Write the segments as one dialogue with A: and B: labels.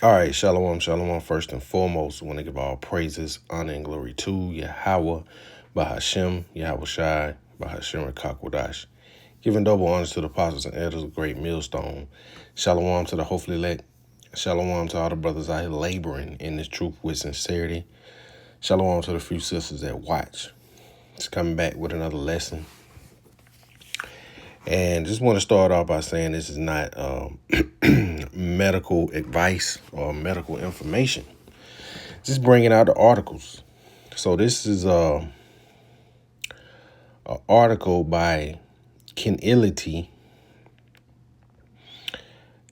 A: All right, shalom, shalom. First and foremost, I want to give all praises, honor, and glory to Yahweh, Bahashem, Yahweh Shai, Bahashem, Rakakwadash. Giving double honors to the apostles and elders of Great Millstone. Shalom to the hopefully elect. Shalom to all the brothers out here laboring in this truth with sincerity. Shalom to the few sisters that watch. Just coming back with another lesson. And just want to start off by saying this is not medical advice or medical information. Just bringing out the articles. So this is a article by Cognify,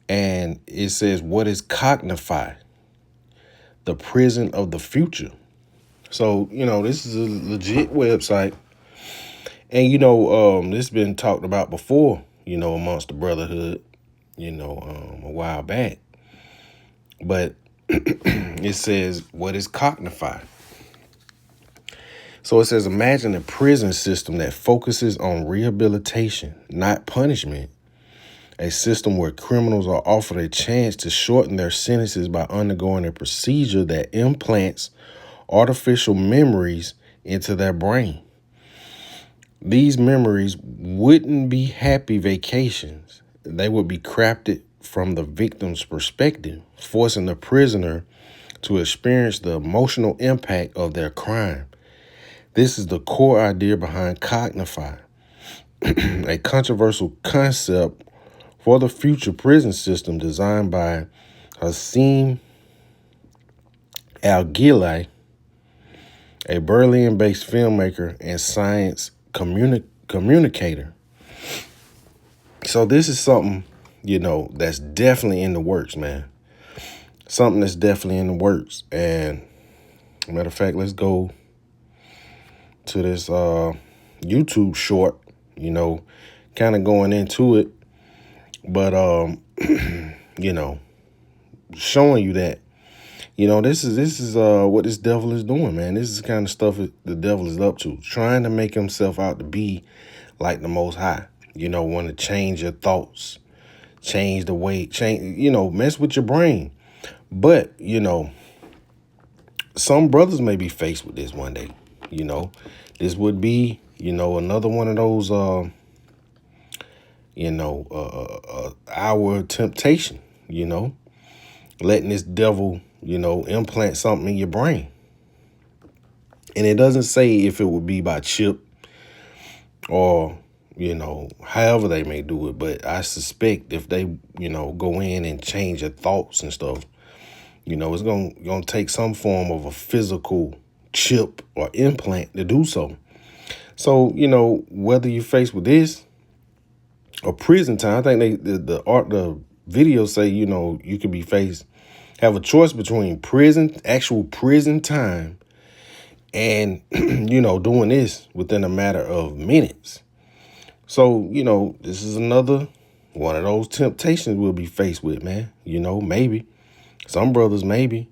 A: and it says, "What is Cognify? The prison of the future." So this is a legit website, and this has been talked about before. Amongst the brotherhood, a while back, but it says, "What is Cognify?" So it says, imagine a prison system that focuses on rehabilitation, not punishment. A system where criminals are offered a chance to shorten their sentences by undergoing a procedure that implants artificial memories into their brain. These memories wouldn't be happy vacations. They would be crafted from the victim's perspective, forcing the prisoner to experience the emotional impact of their crime. This is the core idea behind Cognify, a controversial concept for the future prison system designed by Hassim Al-Gilay, a Berlin-based filmmaker and science communicator. So this is something, that's definitely in the works, man. Something that's definitely in the works. And matter of fact, let's go to this YouTube short, kind of going into it, but showing you that, this is what this devil is doing, man. This is the kind of stuff the devil is up to, trying to make himself out to be like the Most High. Want to change your thoughts, change the way, mess with your brain. But some brothers may be faced with this one day. This would be, another one of those, our temptation, letting this devil, implant something in your brain. And it doesn't say if it would be by chip or, however they may do it. But I suspect if they, go in and change your thoughts and stuff, it's gonna take some form of a physical chip or implant to do so. So, whether you're faced with this or prison time, I think the video say, you could be have a choice between actual prison time and, doing this within a matter of minutes. So, this is another one of those temptations we'll be faced with, man. Maybe. Some brothers, maybe.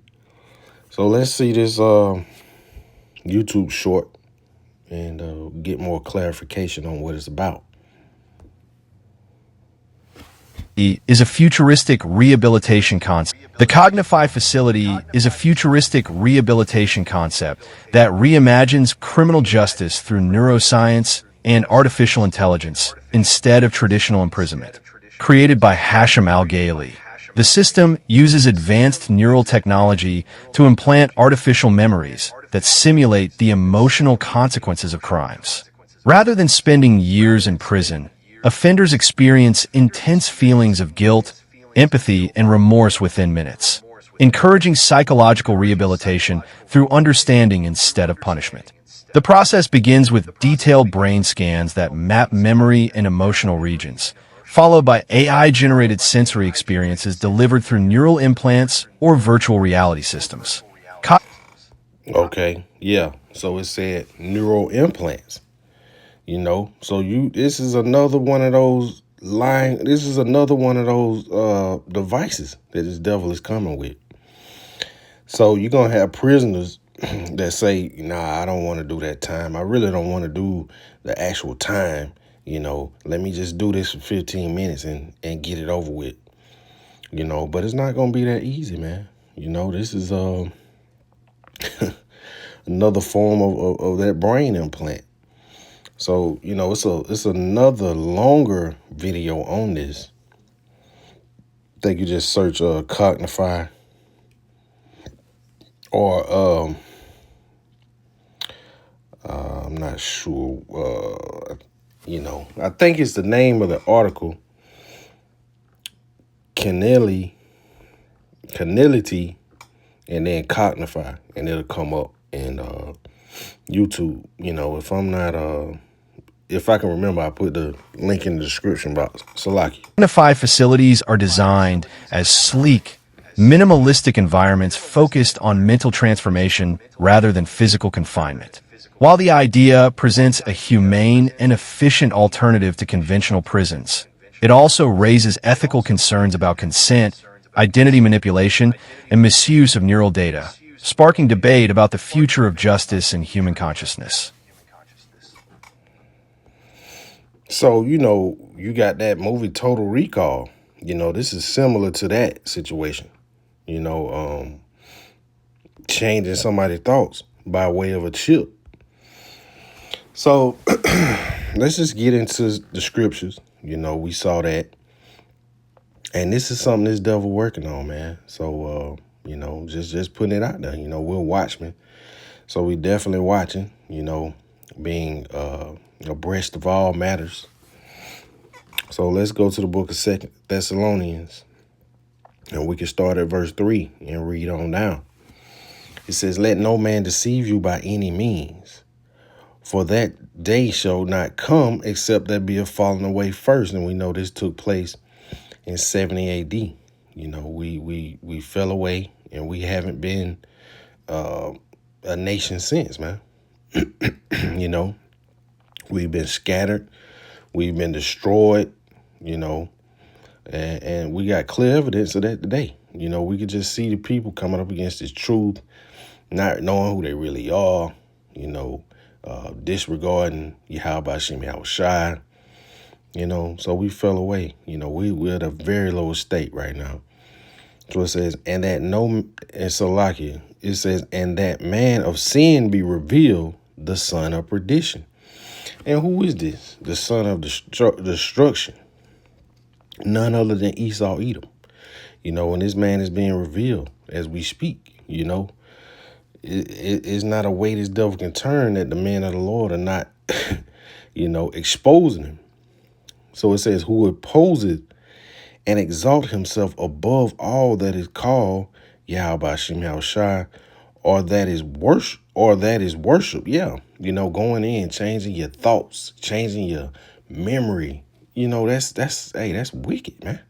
A: So let's see this YouTube short and get more clarification on what it's about.
B: Is a futuristic rehabilitation concept. The Cognify facility is a futuristic rehabilitation concept that reimagines criminal justice through neuroscience and artificial intelligence instead of traditional imprisonment. Created by Hashem Al-Gilay, the system uses advanced neural technology to implant artificial memories that simulate the emotional consequences of crimes. Rather than spending years in prison, offenders experience intense feelings of guilt, empathy, and remorse within minutes, encouraging psychological rehabilitation through understanding instead of punishment. The process begins with detailed brain scans that map memory and emotional regions, followed by AI-generated sensory experiences delivered through neural implants or virtual reality systems.
A: Okay, yeah. So it said neural implants. So this is another one of those devices that this devil is coming with. So you're gonna have prisoners that say, nah, I don't want to do that time. I really don't want to do the actual time. Let me just do this for 15 minutes and get it over with. but it's not gonna be that easy, man. This is another form of that brain implant. So, it's another longer video on this. I think you just search Cognify or I'm not sure. I think it's the name of the article. Canality, and then Cognify, and it'll come up in YouTube. If I can remember, I put the link in the description box. Salaki.
B: Cognify facilities are designed as sleek, minimalistic environments focused on mental transformation rather than physical confinement. While the idea presents a humane and efficient alternative to conventional prisons, it also raises ethical concerns about consent, identity manipulation, and misuse of neural data, sparking debate about the future of justice and human consciousness.
A: So, you got that movie Total Recall. This is similar to that situation. Changing somebody's thoughts by way of a chip. So let's just get into the scriptures. We saw that. And this is something this devil working on, man. So, just putting it out there. We're watchmen. So we definitely watching, being abreast of all matters. So let's go to the book of 2 Thessalonians. And we can start at verse 3 and read on down. It says, "Let no man deceive you by any means, for that day shall not come except there be a falling away first." And we know this took place in 70 AD. We fell away, and we haven't been a nation since, man. We've been scattered, we've been destroyed, and we got clear evidence of that today. We could just see the people coming up against this truth, not knowing who they really are, disregarding Yahweh Shem Yahushai. So we fell away. We're at a very low state right now. So it says, and Salakia, it says, and that man of sin be revealed, the son of perdition. And who is this? The son of destruction. None other than Esau Edom. And this man is being revealed as we speak. It's not a way this devil can turn that the men of the Lord are not, exposing him. So it says, who opposes and exalt himself above all that is called Yahweh Shem Yahushai, or that is worship. Yeah. Going in, changing your thoughts, changing your memory. That's wicked, man.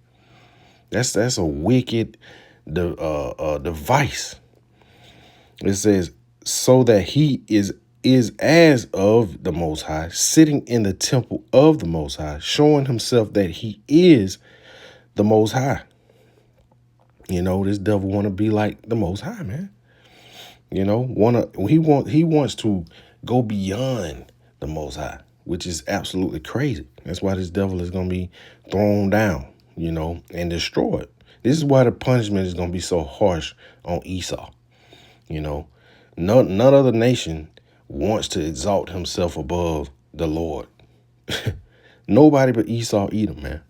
A: That's a wicked device. It says, so that he is as of the Most High, sitting in the temple of the Most High, showing himself that he is the Most High. This devil want to be like the Most High, man. He wants to go beyond the Most High, which is absolutely crazy. That's why this devil is going to be thrown down, and destroyed. This is why the punishment is going to be so harsh on Esau. None other nation wants to exalt himself above the Lord. Nobody but Esau Edom, man.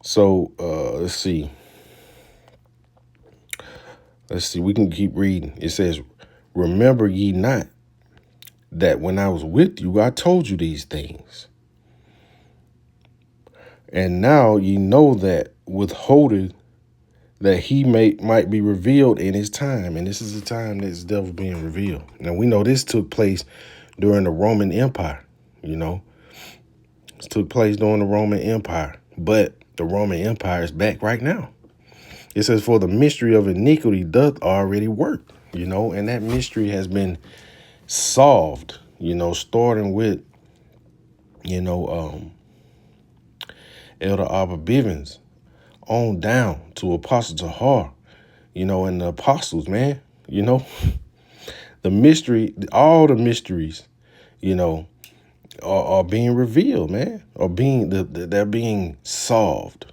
A: So let's see. We can keep reading. It says, remember ye not that when I was with you, I told you these things. And now ye know that withholdeth that he might be revealed in his time. And this is the time that this devil being revealed. Now, we know this took place during the Roman Empire, This took place during the Roman Empire. But the Roman Empire is back right now. It says, for the mystery of iniquity doth already work, and that mystery has been solved, starting with, Elder Abba Bivens on down to Apostle Tahar, and the apostles, man, the mystery, all the mysteries, are being revealed, man, or they're being solved,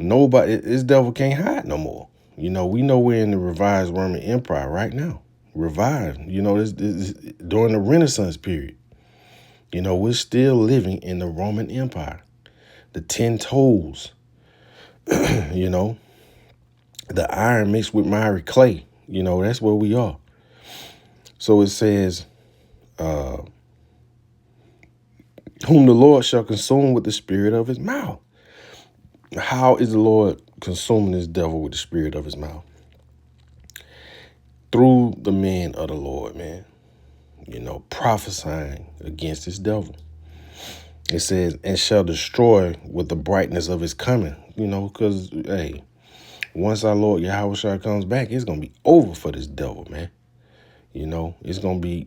A: This devil can't hide no more. We know we're in the revised Roman Empire right now. Revived. This during the Renaissance period. We're still living in the Roman Empire. The 10 toes, the iron mixed with miry clay. That's where we are. So it says, whom the Lord shall consume with the spirit of his mouth. How is the Lord consuming this devil with the spirit of his mouth? Through the men of the Lord, man. Prophesying against this devil. It says, and shall destroy with the brightness of his coming. Because, hey, once our Lord Yahweh comes back, it's going to be over for this devil, man. It's going to be,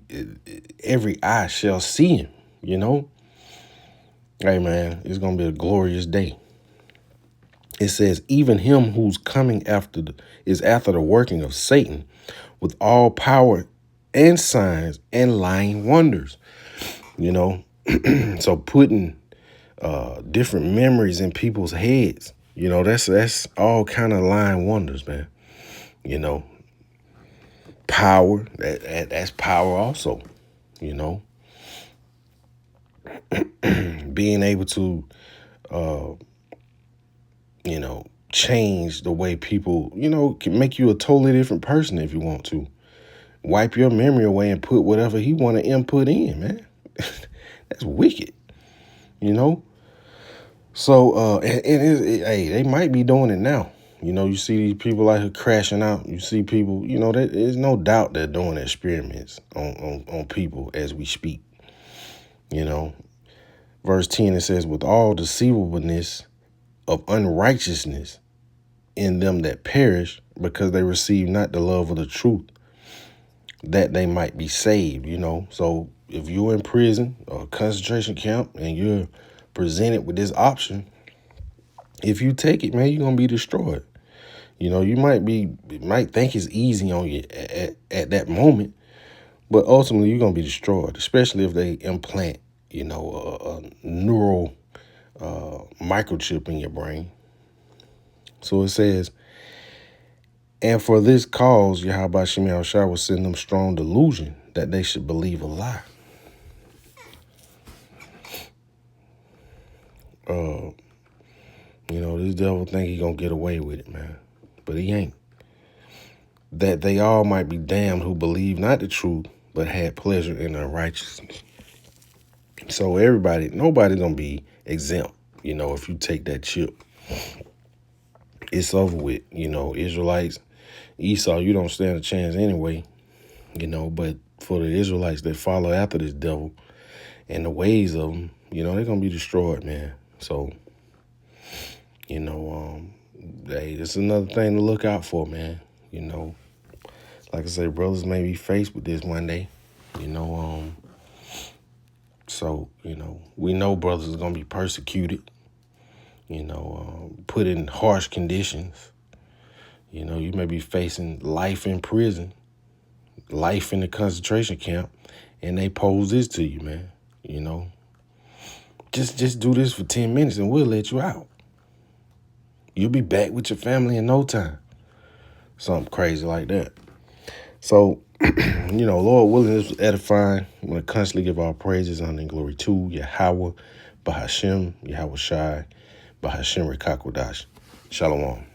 A: every eye shall see him, Hey, man, it's going to be a glorious day. It says, even him who's coming is after the working of Satan with all power and signs and lying wonders, So putting different memories in people's heads, that's all kind of lying wonders, man. Power, that's power also, being able to, change the way people, can make you a totally different person if you want to. Wipe your memory away and put whatever he want to input in, man. That's wicked, So, hey, they might be doing it now. You see these people out here crashing out. You see people, there's no doubt they're doing experiments on people as we speak. Verse 10, it says, with all deceivableness of unrighteousness in them that perish, because they receive not the love of the truth, that they might be saved, So if you're in prison or a concentration camp and you're presented with this option, if you take it, man, you're going to be destroyed. You might think it's easy on you at that moment, but ultimately you're going to be destroyed, especially if they implant, a neural microchip in your brain. So it says, and for this cause, Yahweh Shem Yahushua will send them strong delusion that they should believe a lie. This devil think he gonna get away with it, man. But he ain't. That they all might be damned who believe not the truth, but had pleasure in unrighteousness. So nobody's gonna be exempt, if you take that chip. It's over with, Israelites, Esau, you don't stand a chance anyway, but for the Israelites that follow after this devil and the ways of them, they're gonna be destroyed, man. So, hey, this is another thing to look out for, man. Like I say, brothers may be faced with this one day, So, we know brothers are going to be persecuted, put in harsh conditions. You may be facing life in prison, life in the concentration camp, and they pose this to you, man. Just do this for 10 minutes and we'll let you out. You'll be back with your family in no time. Something crazy like that. So, Lord willing, this was edifying. I'm going to constantly give our praises, honor, and glory to Yahweh, Bahashem, Yahweh Shai, Bahashem Rekakwadash. Shalom.